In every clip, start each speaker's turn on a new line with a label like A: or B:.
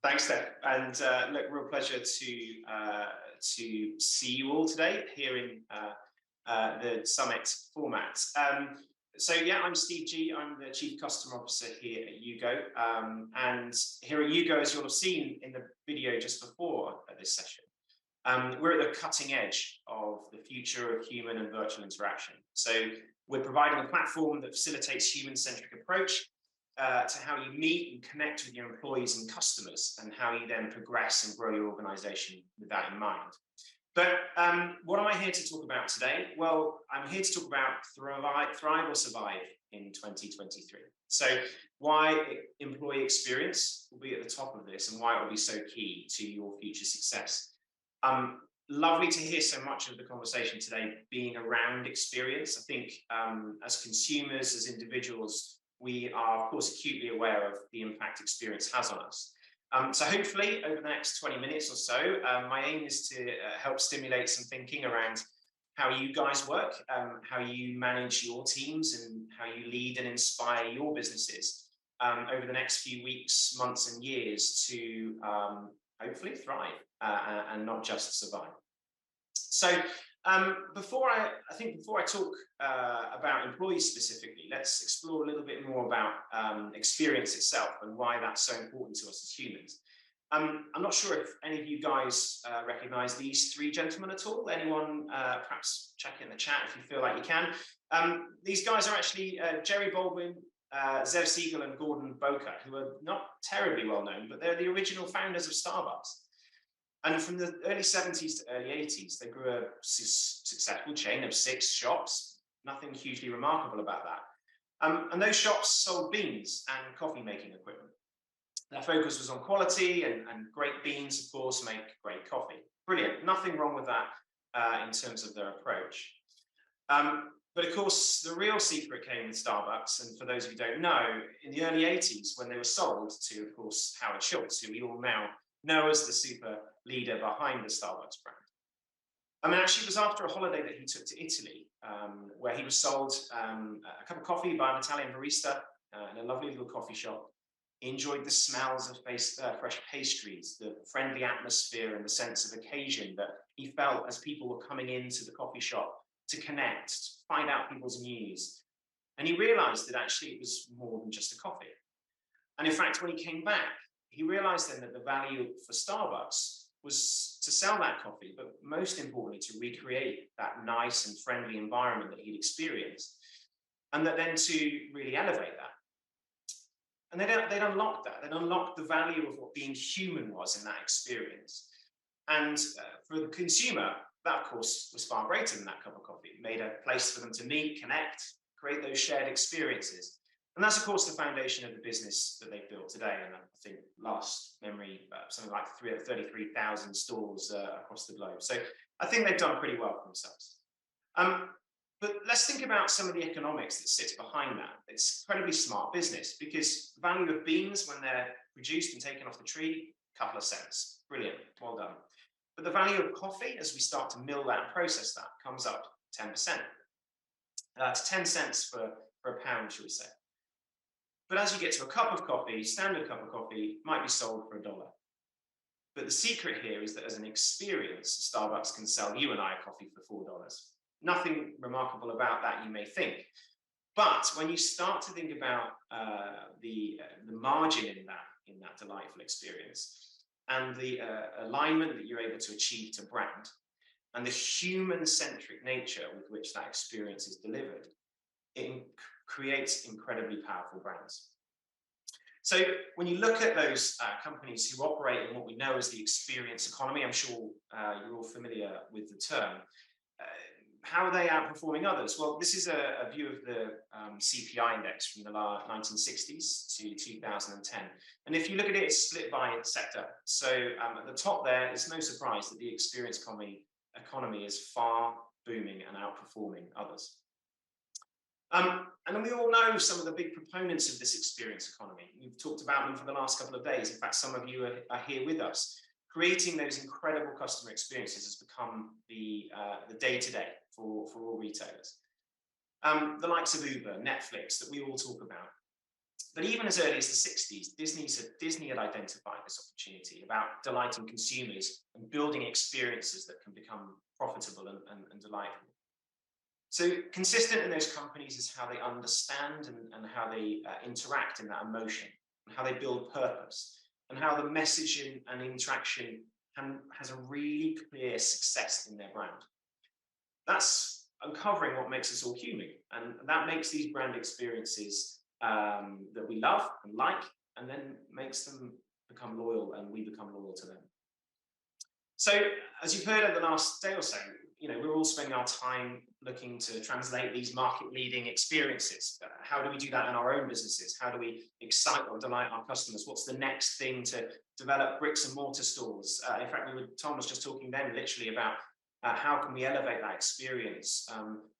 A: Thanks, Steph. And look, real pleasure to see you all today here in the summit format. Yeah, I'm Steve G. I'm the Chief Customer Officer here at Jugo. And here at Jugo, as you'll have seen in the video just before this session, we're at the cutting edge of the future of human and virtual interaction. So we're providing a platform that facilitates human-centric approach to how you meet and connect with your employees and customers, and how you then progress and grow your organization with that in mind. But what am I here to talk about today? Well, I'm here to talk about thrive or survive in 2023. So why employee experience will be at the top of this, and why it will be so key to your future success. Lovely to hear so much of the conversation today being around experience. I think as consumers, as individuals, we are, of course, acutely aware of the impact experience has on us. So hopefully, over the next 20 minutes or so, my aim is to help stimulate some thinking around how you guys work, how you manage your teams, and how you lead and inspire your businesses over the next few weeks, months, and years to hopefully thrive and not just survive. So before I talk about employees specifically, let's explore a little bit more about experience itself and why that's so important to us as humans. I'm not sure if any of you guys recognize these three gentlemen at all. Anyone, perhaps check in the chat if you feel like you can. These guys are actually Jerry Baldwin, Zev Siegel, and Gordon Boker, who are not terribly well known, but they're the original founders of Starbucks. And from the early 70s to early 80s, they grew a successful chain of 6 shops. Nothing hugely remarkable about that. And those shops sold beans and coffee making equipment. Their focus was on quality, and great beans, of course, make great coffee. Brilliant. Nothing wrong with that in terms of their approach. But of course, the real secret came with Starbucks. And for those of you who don't know, in the early 80s, when they were sold to, of course, Howard Schultz, who we all now know as the super leader behind the Starbucks brand. I mean, actually, it was after a holiday that he took to Italy, where he was sold a cup of coffee by an Italian barista in a lovely little coffee shop. He enjoyed the smells of fresh pastries, the friendly atmosphere, and the sense of occasion that he felt as people were coming into the coffee shop to connect, to find out people's news. And he realized that actually it was more than just a coffee. And in fact, when he came back, he realized then that the value for Starbucks was to sell that coffee, but most importantly, to recreate that nice and friendly environment that he'd experienced, and that then to really elevate that. And they'd unlocked that. They'd unlocked the value of what being human was in that experience. And for the consumer, that, of course, was far greater than that cup of coffee. It made a place for them to meet, connect, create those shared experiences. And that's, of course, the foundation of the business that they've built today. And I think last memory, something like 33,000 stores across the globe. So I think they've done pretty well for themselves. But let's think about some of the economics that sits behind that. It's incredibly smart business, because the value of beans when they're produced and taken off the tree, a couple of cents. Brilliant, well done. But the value of coffee, as we start to mill that and process that, comes up 10%. That's 10 cents for a pound, shall we say. But as you get to a cup of coffee, standard cup of coffee might be sold for $1. But the secret here is that as an experience, Starbucks can sell you and I a coffee for $4. Nothing remarkable about that, you may think. But when you start to think about the margin in that delightful experience, and the alignment that you're able to achieve to brand, and the human-centric nature with which that experience is delivered, it creates incredibly powerful brands. So when you look at those companies who operate in what we know as the experience economy, I'm sure you're all familiar with the term, how are they outperforming others? Well, this is a view of the CPI index from the 1960s to 2010. And if you look at it, it's split by sector. So at the top there, it's no surprise that the experience economy is far booming and outperforming others. And we all know some of the big proponents of this experience economy. We've talked about them for the last couple of days. In fact, some of you are here with us. Creating those incredible customer experiences has become the day-to-day for all retailers. The likes of Uber, Netflix, that we all talk about. But even as early as the 60s, Disney had identified this opportunity about delighting consumers and building experiences that can become profitable and delightful. So consistent in those companies is how they understand and how they interact in that emotion, and how they build purpose, and how the messaging and interaction has a really clear success in their brand. That's uncovering what makes us all human, and that makes these brand experiences that we love and like, and then makes them become loyal, and we become loyal to them. So, as you've heard over the last day or so, we're all spending our time looking to translate these market-leading experiences. How do we do that in our own businesses? How do we excite or delight our customers? What's the next thing to develop bricks and mortar stores? In fact, Tom was just talking then literally about how can we elevate that experience,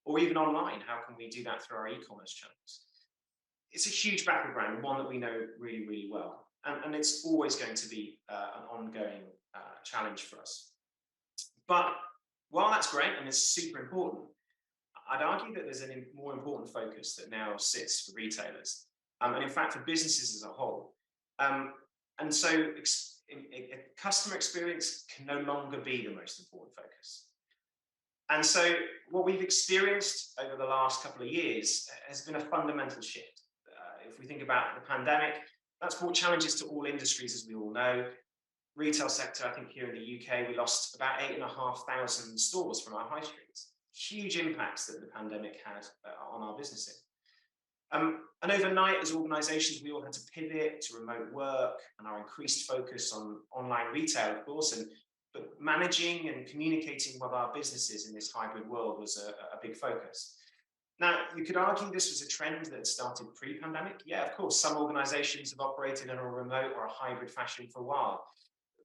A: or even online, how can we do that through our e-commerce channels? It's a huge battleground, one that we know really, really well. And it's always going to be an ongoing challenge for us. But while that's great and it's super important, I'd argue that there's a more important focus that now sits for retailers, and in fact for businesses as a whole. And so customer experience can no longer be the most important focus. And so what we've experienced over the last couple of years has been a fundamental shift. If we think about the pandemic, that's brought challenges to all industries, as we all know. Retail sector, I think here in the UK, we lost about 8,500 stores from our high streets. Huge impacts that the pandemic had on our businesses. And overnight, as organisations, we all had to pivot to remote work and our increased focus on online retail, of course, but managing and communicating with our businesses in this hybrid world was a big focus. Now, you could argue this was a trend that started pre-pandemic. Yeah, of course, some organisations have operated in a remote or a hybrid fashion for a while.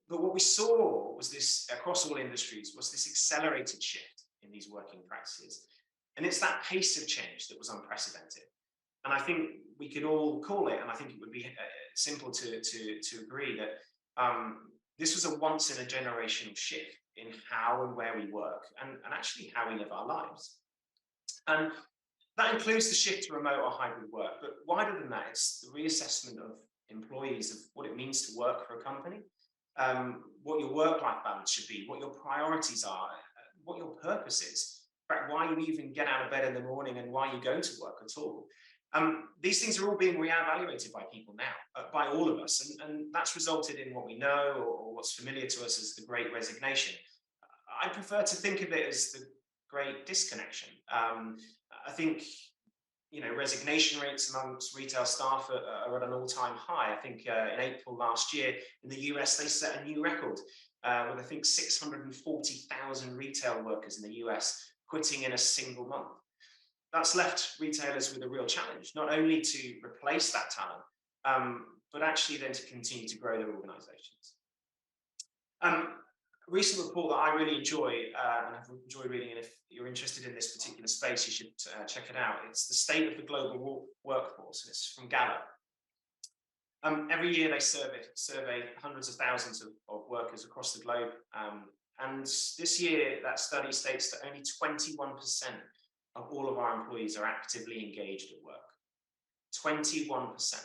A: But what we saw was this, across all industries, was this accelerated shift in these working practices. And it's that pace of change that was unprecedented. And I think we could all call it, and I think it would be simple to agree that this was a once in a generational shift in how and where we work and actually how we live our lives. And that includes the shift to remote or hybrid work, but wider than that, it's the reassessment of employees of what it means to work for a company, what your work-life balance should be, what your priorities are, what your purpose is, in fact, why you even get out of bed in the morning and why you go to work at all. These things are all being reevaluated by people now, by all of us, and that's resulted in what we know or what's familiar to us as the Great Resignation. I prefer to think of it as the Great Disconnection. I think, resignation rates amongst retail staff are at an all-time high. I think in April last year in the US, they set a new record with, I think, 640,000 retail workers in the US quitting in a single month. That's left retailers with a real challenge, not only to replace that talent, but actually then to continue to grow their organizations. A recent report that I really enjoy and have enjoyed reading, and if you're interested in this particular space, you should check it out. It's the State of the Global Workforce, and it's from Gallup. Every year they survey hundreds of thousands of workers across the globe. And this year, that study states that only 21% of all of our employees are actively engaged at work. 21%.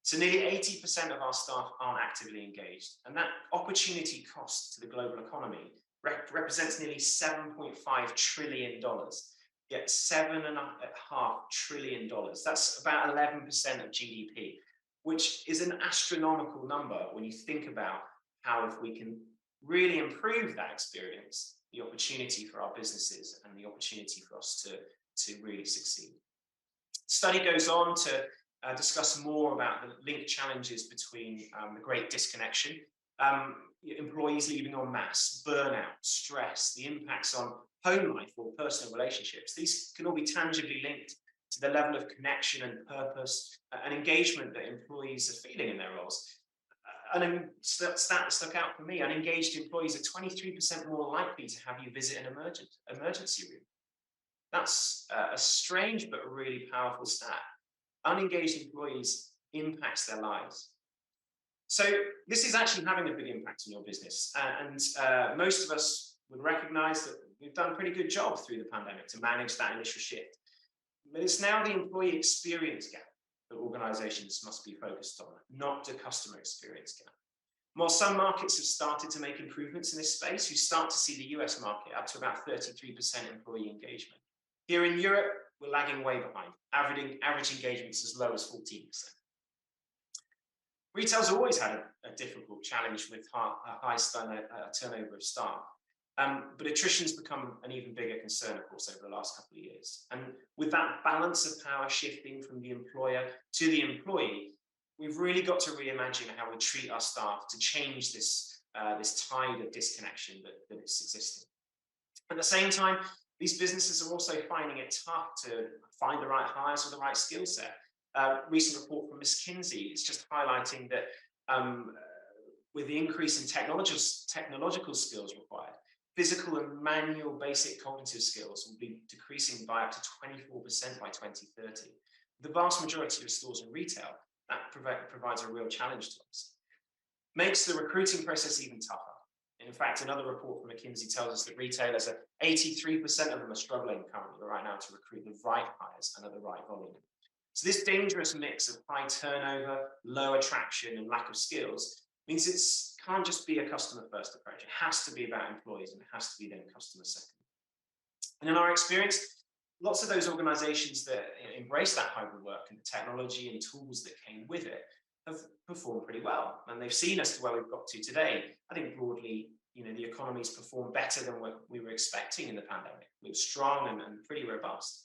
A: So nearly 80% of our staff aren't actively engaged. And that opportunity cost to the global economy represents nearly $7.5 trillion. Yet $7.5 trillion. That's about 11% of GDP, which is an astronomical number when you think about how, if we can really improve that experience, the opportunity for our businesses and the opportunity for us to really succeed. The study goes on to discuss more about the linked challenges between the Great Disconnection, employees leaving en masse, burnout, stress, the impacts on home life or personal relationships. These can all be tangibly linked to the level of connection and purpose and engagement that employees are feeling in their roles. And stat that stuck out for me: unengaged employees are 23% more likely to have you visit an emergency room. That's a strange but really powerful stat. Unengaged employees impacts their lives. So this is actually having a big impact on your business. And most of us would recognize that we've done a pretty good job through the pandemic to manage that initial shift. But it's now the employee experience gap that organizations must be focused on, not the customer experience gap. While some markets have started to make improvements in this space, you start to see the US market up to about 33% employee engagement. Here in Europe, we're lagging way behind, average engagements as low as 14%. Retail's always had a difficult challenge with high turnover of staff, but attrition's become an even bigger concern, of course, over the last couple of years. And with that balance of power shifting from the employer to the employee, we've really got to reimagine how we treat our staff to change this tide of disconnection that is existing. At the same time, these businesses are also finding it tough to find the right hires with the right skill set. Recent report from McKinsey is just highlighting that with the increase in technological skills required, physical and manual basic cognitive skills will be decreasing by up to 24% by 2030. The vast majority of stores in retail, that provides a real challenge to us. Makes the recruiting process even tougher. In fact, another report from McKinsey tells us that retailers are 83% of them are struggling currently right now to recruit the right hires and at the right volume. So this dangerous mix of high turnover, low attraction, and lack of skills means it can't just be a customer-first approach. It has to be about employees, and it has to be then customer second. And in our experience, lots of those organizations that embrace that hybrid work and the technology and tools that came with it have performed pretty well. And they've seen us to where we've got to today. I think broadly, the economy's performed better than what we were expecting in the pandemic. It was strong and pretty robust.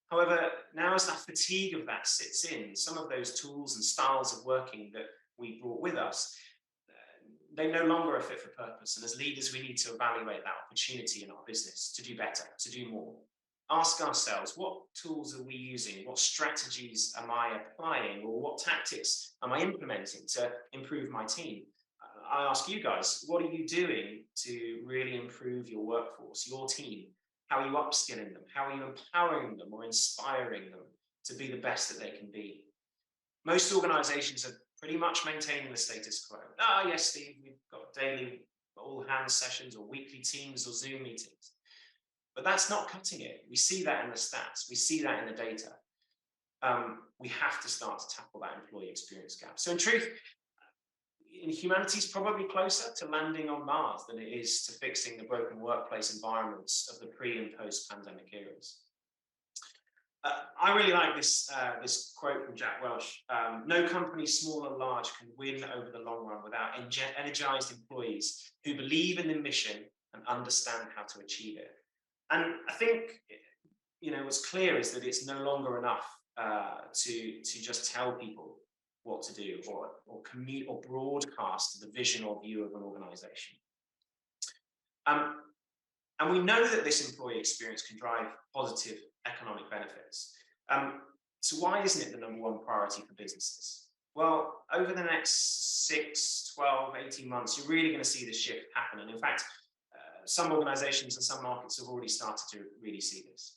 A: However, now as that fatigue of that sits in, some of those tools and styles of working that we brought with us, they no longer are fit for purpose. And as leaders, we need to evaluate that opportunity in our business to do better, to do more. Ask ourselves, what tools are we using? What strategies am I applying? Or what tactics am I implementing to improve my team? I ask you guys, what are you doing to really improve your workforce, your team? How are you upskilling them? How are you empowering them or inspiring them to be the best that they can be? Most organizations are pretty much maintaining the status quo. Yes, Steve, we've got daily all hands sessions or weekly Teams or Zoom meetings. But that's not cutting it. We see that in the stats. We see that in the data. We have to start to tackle that employee experience gap. So in truth, humanity's probably closer to landing on Mars than it is to fixing the broken workplace environments of the pre- and post-pandemic eras. I really like this quote from Jack Welch. No company, small or large, can win over the long run without energized employees who believe in the mission and understand how to achieve it. And I think, what's clear is that it's no longer enough to just tell people what to do or commute or broadcast the vision or view of an organization. And we know that this employee experience can drive positive economic benefits. So why isn't it the number one priority for businesses? Well, over the next 6, 12, 18 months, you're really going to see this shift happen. And in fact, some organizations and some markets have already started to really see this.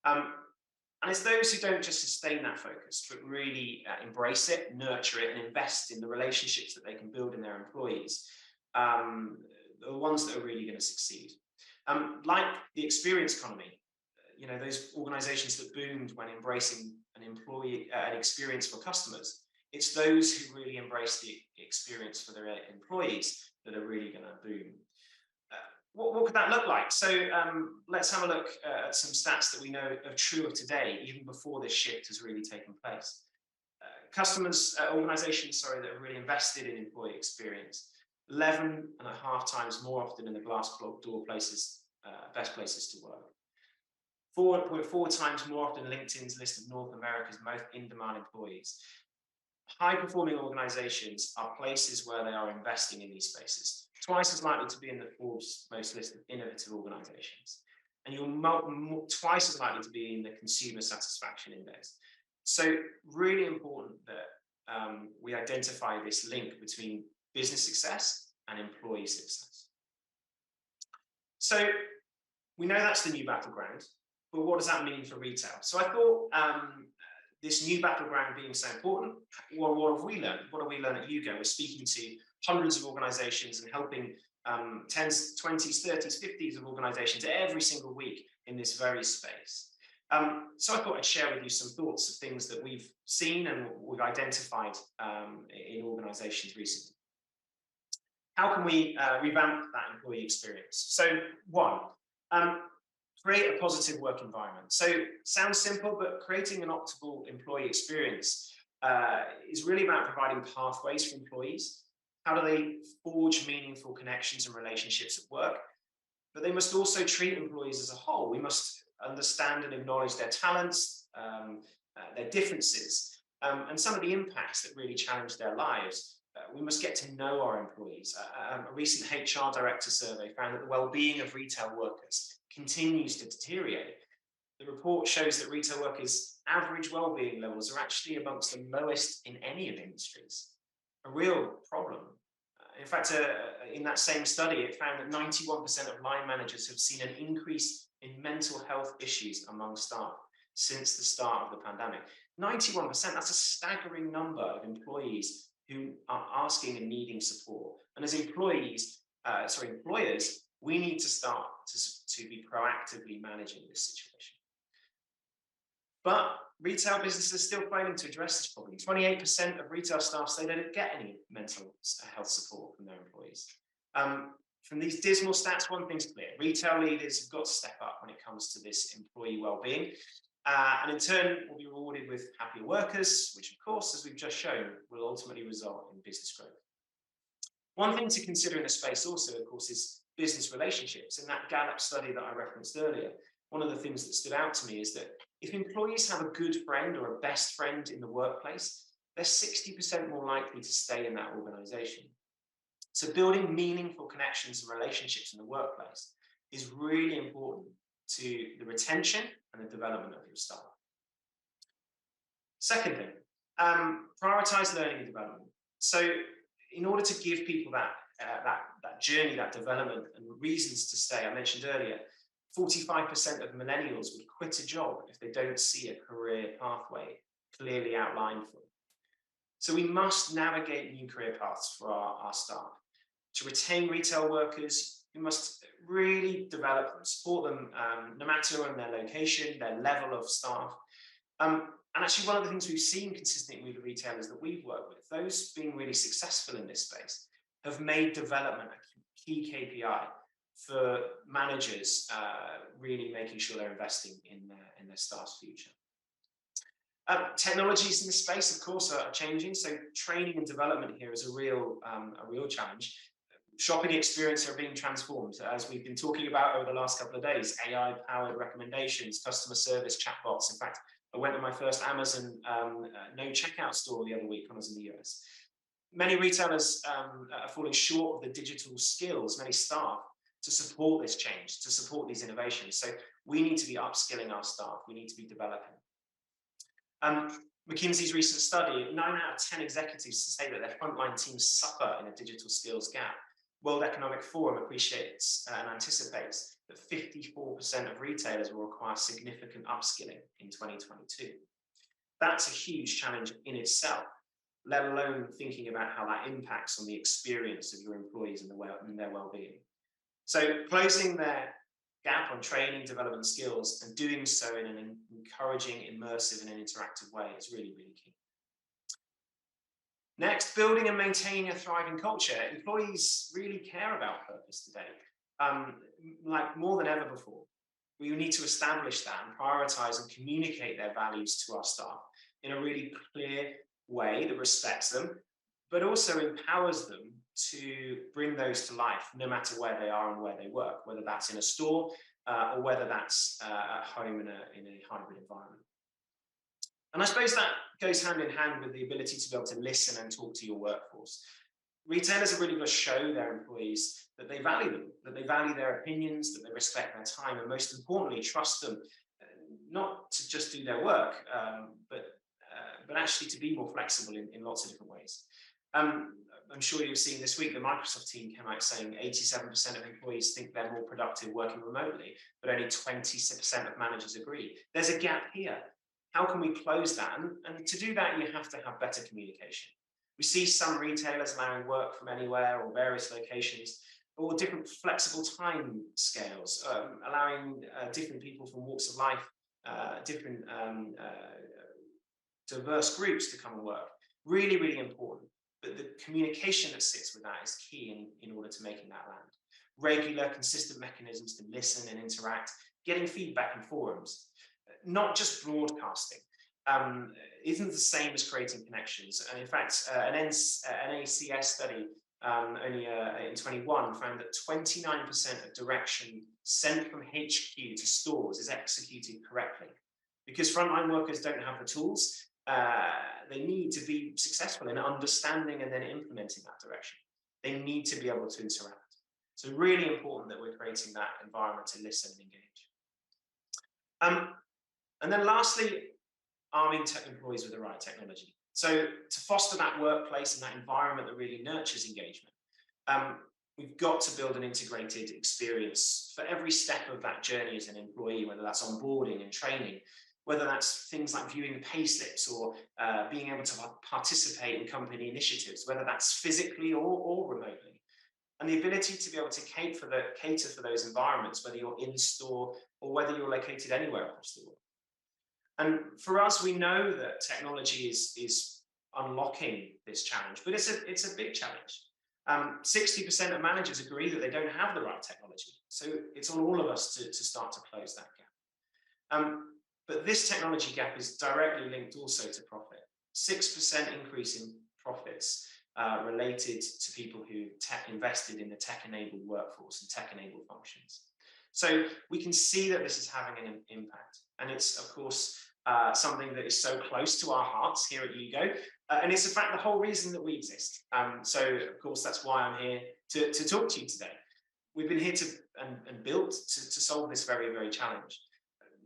A: And it's those who don't just sustain that focus, but really embrace it, nurture it, and invest in the relationships that they can build in their employees, the ones that are really going to succeed. Like the experience economy, those organizations that boomed when embracing an experience for customers, it's those who really embrace the experience for their employees that are really going to boom. What could that look like? So let's have a look at some stats that we know are true of today, even before this shift has really taken place. Organizations that have really invested in employee experience, 11.5 times more often in the Glassdoor places, best places to work. 4.4 times more often LinkedIn's list of North America's most in-demand employees. High-performing organizations are places where they are investing in these spaces. Twice as likely to be in the Forbes most listed innovative organizations. And you're twice as likely to be in the consumer satisfaction index. So really important that we identify this link between business success and employee success. So we know that's the new battleground, but what does that mean for retail? So I thought this new battleground being so important, well, what have we learned? What do we learn at Jugo? We're speaking to hundreds of organizations and helping 10s, 20s, 30s, 50s of organizations every single week in this very space. So I thought I'd share with you some thoughts of things that we've seen and we've identified in organisations recently. How can we revamp that employee experience? So one, create a positive work environment. So sounds simple, but creating an optimal employee experience is really about providing pathways for employees. How do they forge meaningful connections and relationships at work? But they must also treat employees as a whole. We must understand and acknowledge their talents, their differences, and some of the impacts that really challenge their lives. We must get to know our employees. A recent HR director survey found that the well-being of retail workers continues to deteriorate. The report shows that retail workers' average well-being levels are actually amongst the lowest in any of industries. A real problem. In fact, in that same study, it found that 91% of line managers have seen an increase in mental health issues among staff since the start of the pandemic. 91%, that's a staggering number of employees who are asking and needing support. And as employers, we need to start to be proactively managing this situation. But retail businesses are still failing to address this problem. 28% of retail staff say they don't get any mental health support from their employees. From these dismal stats, one thing's clear. Retail leaders have got to step up when it comes to this employee well-being. And in turn, will be rewarded with happier workers, which of course, as we've just shown, will ultimately result in business growth. One thing to consider in this space also, of course, is business relationships. In that Gallup study that I referenced earlier, one of the things that stood out to me is that if employees have a good friend or a best friend in the workplace, they're 60% more likely to stay in that organization. So building meaningful connections and relationships in the workplace is really important to the retention and the development of your staff. Secondly, prioritize learning and development. So in order to give people that journey, that development and reasons to stay, I mentioned earlier, 45% of millennials would quit a job if they don't see a career pathway clearly outlined for them. So we must navigate new career paths for our staff. To retain retail workers, we must really develop them, support them, no matter on their location, their level of staff. And actually, one of the things we've seen consistently with the retailers that we've worked with, those being really successful in this space, have made development a key KPI for managers, really making sure they're investing in their staff's future. Technologies in this space, of course, are changing. So training and development here is a real challenge. Shopping experience are being transformed, as we've been talking about over the last couple of days. AI-powered recommendations, customer service, chatbots. In fact, I went to my first Amazon no checkout store the other week when I was in the US. Many retailers are falling short of the digital skills, many staff, to support this change, to support these innovations. So we need to be upskilling our staff. We need to be developing. McKinsey's recent study, 9 out of 10 executives say that their frontline teams suffer in a digital skills gap. World Economic Forum appreciates and anticipates that 54% of retailers will require significant upskilling in 2022. That's a huge challenge in itself, let alone thinking about how that impacts on the experience of your employees and their well-being. So closing their gap on training, development skills, and doing so in an encouraging, immersive, and an interactive way is really, really key. Next, building and maintaining a thriving culture. Employees really care about purpose today, like more than ever before. We need to establish that and prioritize and communicate their values to our staff in a really clear way that respects them, but also empowers them to bring those to life, no matter where they are and where they work, whether that's in a store or whether that's at home in a hybrid environment. And I suppose that goes hand in hand with the ability to be able to listen and talk to your workforce. Retailers are really going to show their employees that they value them, that they value their opinions, that they respect their time, and most importantly, trust them, not to just do their work, but actually to be more flexible in lots of different ways. I'm sure you've seen this week, the Microsoft team came out saying 87% of employees think they're more productive working remotely, but only 20% of managers agree. There's a gap here. How can we close that? And to do that, you have to have better communication. We see some retailers allowing work from anywhere or various locations, or different flexible time scales, allowing different people from walks of life different diverse groups to come and work. Really, really important. But the communication that sits with that is key in order to making that land. Regular, consistent mechanisms to listen and interact, getting feedback in forums, not just broadcasting. Isn't the same as creating connections. And in fact, an NACS study only in 21 found that 29% of direction sent from HQ to stores is executed correctly. Because frontline workers don't have the tools, they need to be successful in understanding and then implementing that direction. They need to be able to interact. So really important that we're creating that environment to listen and engage. And then lastly, arming employees with the right technology. So to foster that workplace and that environment that really nurtures engagement, we've got to build an integrated experience for every step of that journey as an employee, whether that's onboarding and training, whether that's things like viewing the pay slips or being able to participate in company initiatives, whether that's physically or remotely. And the ability to be able to cater for those environments, whether you're in store or whether you're located anywhere across the world. And for us, we know that technology is unlocking this challenge, but it's a big challenge. 60% of managers agree that they don't have the right technology. So it's on all of us to start to close that gap. But this technology gap is directly linked also to profit. 6% increase in profits related to people who invested in the tech-enabled workforce and tech-enabled functions. So we can see that this is having an impact. And it's, of course, something that is so close to our hearts here at Jugo. And it's in fact the whole reason that we exist. So, of course, that's why I'm here to talk to you today. We've been here and built to solve this very, very challenge.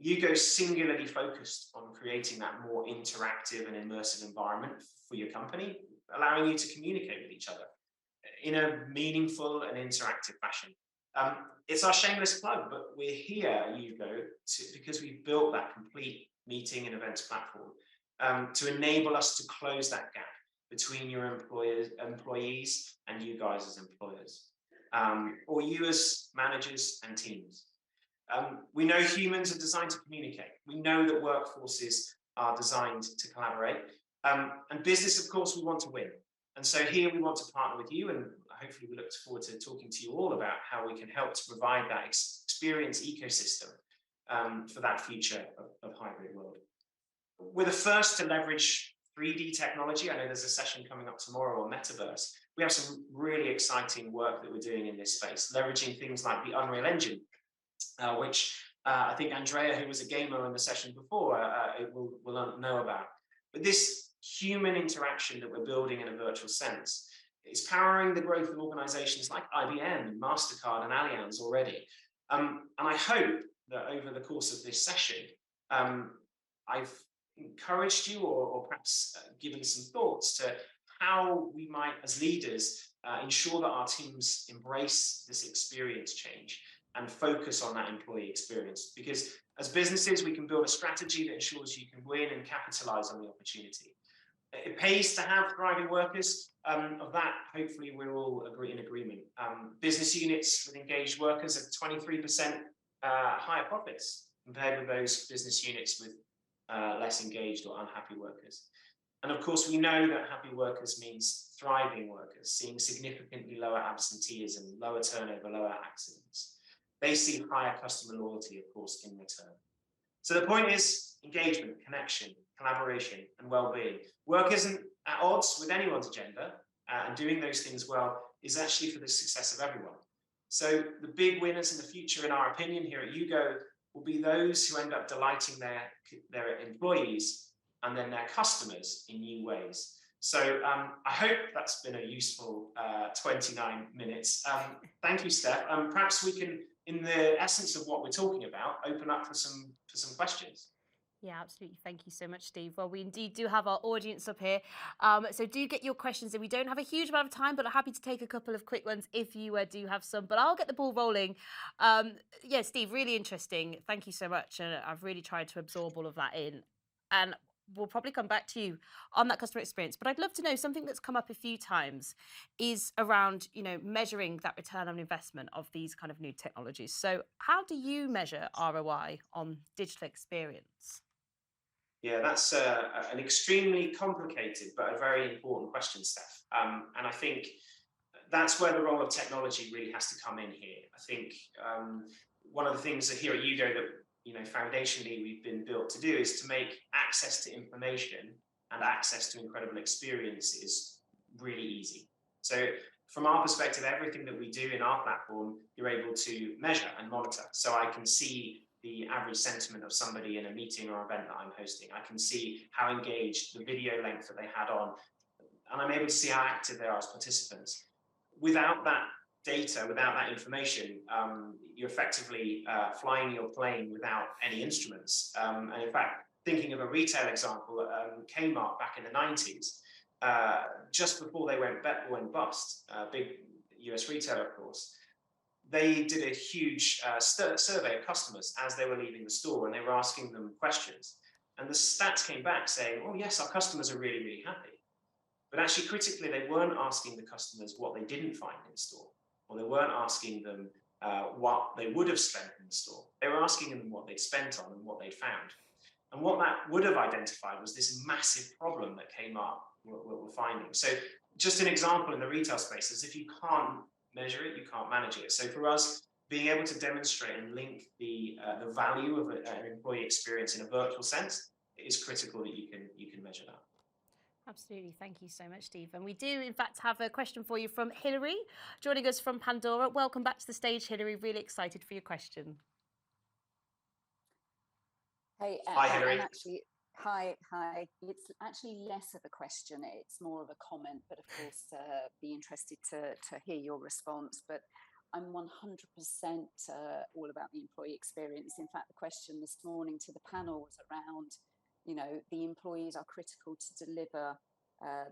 A: Jugo is singularly focused on creating that more interactive and immersive environment for your company, allowing you to communicate with each other in a meaningful and interactive fashion. It's our shameless plug, but we're here at Jugo because we've built that complete meeting and events platform to enable us to close that gap between your employees and you guys as employers, or you as managers and teams. We know humans are designed to communicate. We know that workforces are designed to collaborate. And business, of course, we want to win. And so here we want to partner with you, and hopefully we look forward to talking to you all about how we can help to provide that experience ecosystem for that future of hybrid world. We're the first to leverage 3D technology. I know there's a session coming up tomorrow on Metaverse. We have some really exciting work that we're doing in this space, leveraging things like the Unreal Engine, which I think Andrea, who was a gamer in the session before, will know about. But this human interaction that we're building in a virtual sense is powering the growth of organizations like IBM, MasterCard, and Allianz already. And I hope that over the course of this session, I've encouraged you or perhaps given some thoughts to how we might, as leaders, ensure that our teams embrace this experience change and focus on that employee experience. Because as businesses, we can build a strategy that ensures you can win and capitalize on the opportunity. It pays to have thriving workers. Of that, hopefully, we're all in agreement. Business units with engaged workers have 23% higher profits compared with those business units with less engaged or unhappy workers. And of course, we know that happy workers means thriving workers, seeing significantly lower absenteeism, lower turnover, lower accidents. They see higher customer loyalty, of course, in return. So the point is engagement, connection, collaboration, and well-being. Work isn't at odds with anyone's agenda, and doing those things well is actually for the success of everyone. So the big winners in the future, in our opinion, here at Jugo, will be those who end up delighting their employees and then their customers in new ways. So I hope that's been a useful 29 minutes. Thank you, Steph. Perhaps we can, in the essence of what we're talking about, open up for some questions.
B: Yeah, absolutely. Thank you so much, Steve. Well, we indeed do have our audience up here. So do get your questions in. We don't have a huge amount of time, but I'm happy to take a couple of quick ones if you do have some. But I'll get the ball rolling. Yeah, Steve, really interesting. Thank you so much. And I've really tried to absorb all of that in. And we'll probably come back to you on that customer experience. But I'd love to know something that's come up a few times is around, measuring that return on investment of these kind of new technologies. So how do you measure ROI on digital experience?
A: Yeah, that's an extremely complicated but a very important question, Steph. And I think that's where the role of technology really has to come in here. I think one of the things that here at Jugo that foundationally we've been built to do is to make access to information and access to incredible experiences really easy. So from our perspective, everything that we do in our platform, you're able to measure and monitor. So I can see the average sentiment of somebody in a meeting or event that I'm hosting. I can see how engaged, the video length that they had on, and I'm able to see how active they are as participants. Without that data, without that information, you're effectively flying your plane without any instruments. And in fact, thinking of a retail example, Kmart back in the 90s, just before they went bust, big US retailer, of course, they did a huge survey of customers as they were leaving the store, and they were asking them questions. And the stats came back saying, oh yes, our customers are really, really happy. But actually, critically, they weren't asking the customers what they didn't find in store, or they weren't asking them what they would have spent in the store. They were asking them what they'd spent on and what they'd found. And what that would have identified was this massive problem that came up, what we're finding. So just an example in the retail space is if you can't measure it, you can't manage it. So for us, being able to demonstrate and link the value of an employee experience in a virtual sense, it is critical that you can measure that.
B: Absolutely. Thank you so much, Steve. And we do, in fact, have a question for you from Hilary, joining us from Pandora. Welcome back to the stage, Hilary. Really excited for your question.
C: Hey,
A: hi, Hilary.
C: Hi. It's actually less of a question. It's more of a comment, but of course, be interested to hear your response. But I'm 100% all about the employee experience. In fact, the question this morning to the panel was around, the employees are critical to deliver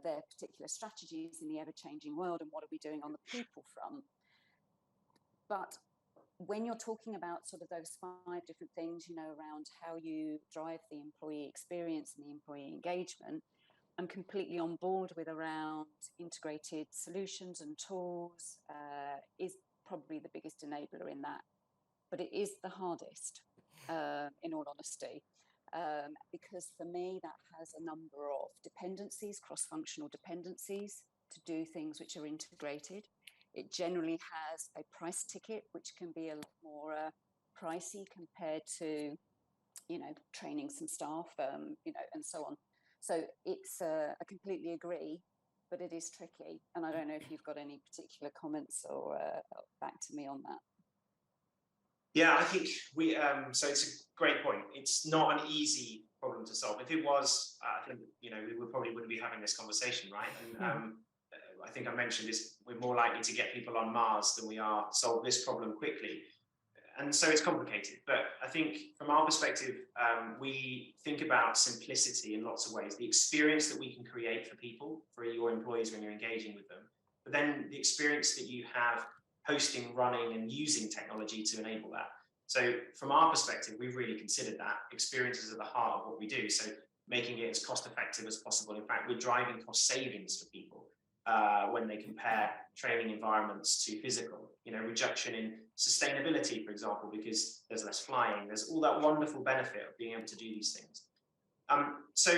C: their particular strategies in the ever-changing world, and what are we doing on the people front? But when you're talking about sort of those 5 different things, around how you drive the employee experience and the employee engagement, I'm completely on board with around integrated solutions and tools is probably the biggest enabler in that. But it is the hardest, in all honesty, because for me, that has a number of dependencies, cross-functional dependencies to do things which are integrated. It generally has a price ticket, which can be a lot more pricey compared to, training some staff, and so on. So it's, I completely agree, but it is tricky. And I don't know if you've got any particular comments or back to me on that.
A: Yeah, I think so it's a great point. It's not an easy problem to solve. If it was, I think, we probably wouldn't be having this conversation, right? And I think I mentioned this, we're more likely to get people on Mars than we are solve this problem quickly. And so it's complicated. But I think from our perspective, we think about simplicity in lots of ways. The experience that we can create for people, for your employees when you're engaging with them, but then the experience that you have hosting, running, and using technology to enable that. So from our perspective, we've really considered that. Experiences at the heart of what we do. So making it as cost effective as possible. In fact, we're driving cost savings for people when they compare training environments to physical. Reduction in sustainability, for example, because there's less flying. There's all that wonderful benefit of being able to do these things. So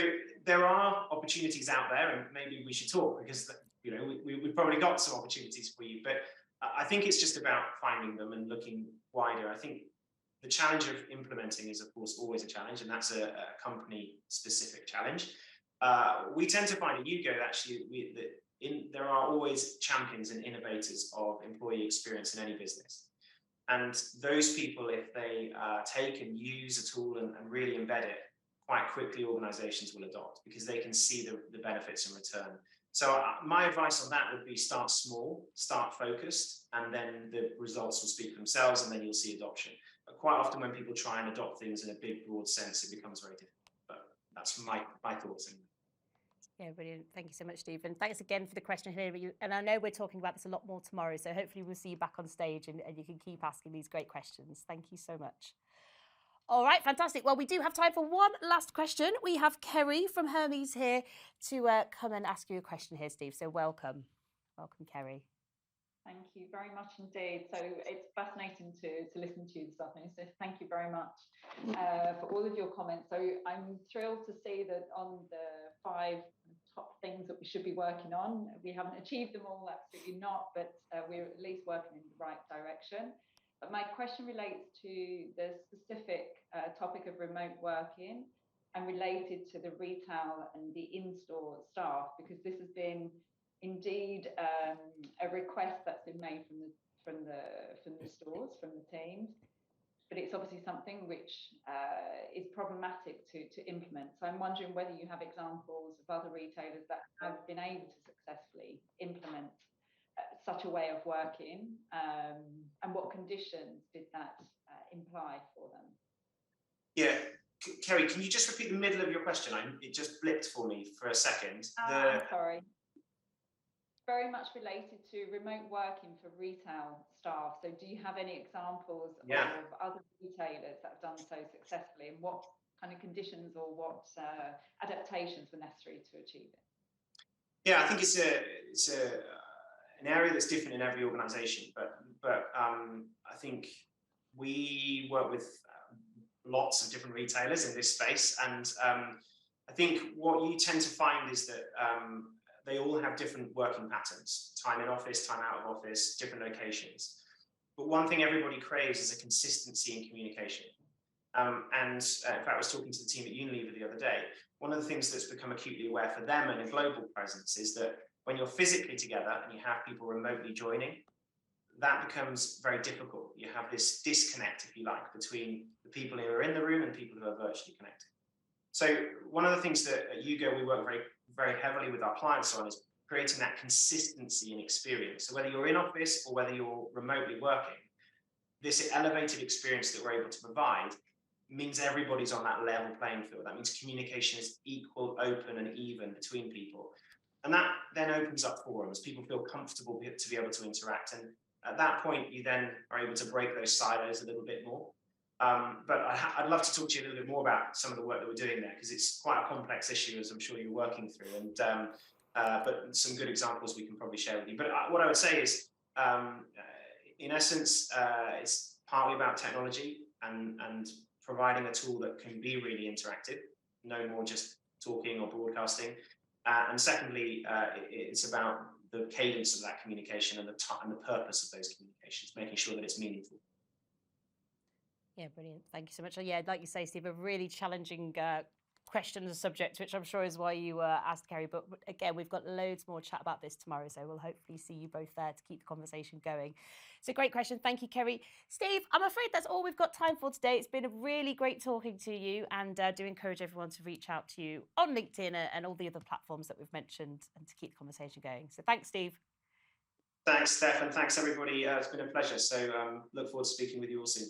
A: there are opportunities out there, and maybe we should talk because we've probably got some opportunities for you. But I think it's just about finding them and looking wider. I think the challenge of implementing is, of course, always a challenge, and that's a company-specific challenge. We tend to find at Jugo actually there are always champions and innovators of employee experience in any business. And those people, if they take and use a tool and really embed it, quite quickly organizations will adopt because they can see the benefits in return. So my advice on that would be start small, start focused, and then the results will speak for themselves, and then you'll see adoption. But quite often when people try and adopt things in a big, broad sense, it becomes very difficult. But that's my thoughts.
B: Yeah, brilliant. Thank you so much, Steve. And thanks again for the question, Hilary. And I know we're talking about this a lot more tomorrow, so hopefully we'll see you back on stage and you can keep asking these great questions. Thank you so much. All right, fantastic. Well, we do have time for one last question. We have Kerry from Hermes here to come and ask you a question here, Steve. So welcome. Welcome, Kerry.
D: Thank you very much indeed. So it's fascinating to listen to you this afternoon. So thank you very much for all of your comments. So I'm thrilled to see that on the 5 top things that we should be working on, we haven't achieved them all, absolutely not, but we're at least working in the right direction. But my question relates to the specific topic of remote working and related to the retail and the in-store staff, because this has been indeed a request that's been made from the stores, from the teams, but it's obviously something which is problematic to implement. So I'm wondering whether you have examples of other retailers that have been able to successfully implement such a way of working, and what conditions did that imply for them?
A: Yeah, Kerry, can you just repeat the middle of your question? It just blipped for me for a second.
D: I'm sorry. Very much related to remote working for retail staff. So do you have any examples of other retailers that have done so successfully, and what kind of conditions or what adaptations were necessary to achieve it?
A: Yeah, I think it's an area that's different in every organization, but I think we work with lots of different retailers in this space, and I think what you tend to find is that they all have different working patterns: time in office, time out of office, different locations. But one thing everybody craves is a consistency in communication. And in fact, I was talking to the team at Unilever the other day. One of the things that's become acutely aware for them and a global presence is that when you're physically together and you have people remotely joining, that becomes very difficult. You have this disconnect, if you like, between the people who are in the room and people who are virtually connected. So one of the things that at Jugo we work very, very heavily with our clients on is creating that consistency in experience. So whether you're in office or whether you're remotely working, this elevated experience that we're able to provide means everybody's on that level playing field. That means communication is equal, open, and even between people. And that then opens up forums. People feel comfortable to be able to interact. And at that point, you then are able to break those silos a little bit more. But I'd love to talk to you a little bit more about some of the work that we're doing there, because it's quite a complex issue, as I'm sure you're working through. And but some good examples we can probably share with you. But what I would say is, in essence, it's partly about technology and providing a tool that can be really interactive, no more just talking or broadcasting. And secondly, it's about the cadence of that communication and the purpose of those communications, making sure that it's meaningful.
B: Yeah, brilliant. Thank you so much. Yeah, like you say, Steve, a really challenging question and subject, which I'm sure is why you asked Kerry. But again, we've got loads more chat about this tomorrow, so we'll hopefully see you both there to keep the conversation going. So great question. Thank you, Kerry. Steve, I'm afraid that's all we've got time for today. It's been a really great talking to you, and do encourage everyone to reach out to you on LinkedIn and all the other platforms that we've mentioned, and to keep the conversation going. So thanks, Steve.
A: Thanks, Steph, and thanks, everybody. It's been a pleasure. So look forward to speaking with you all soon.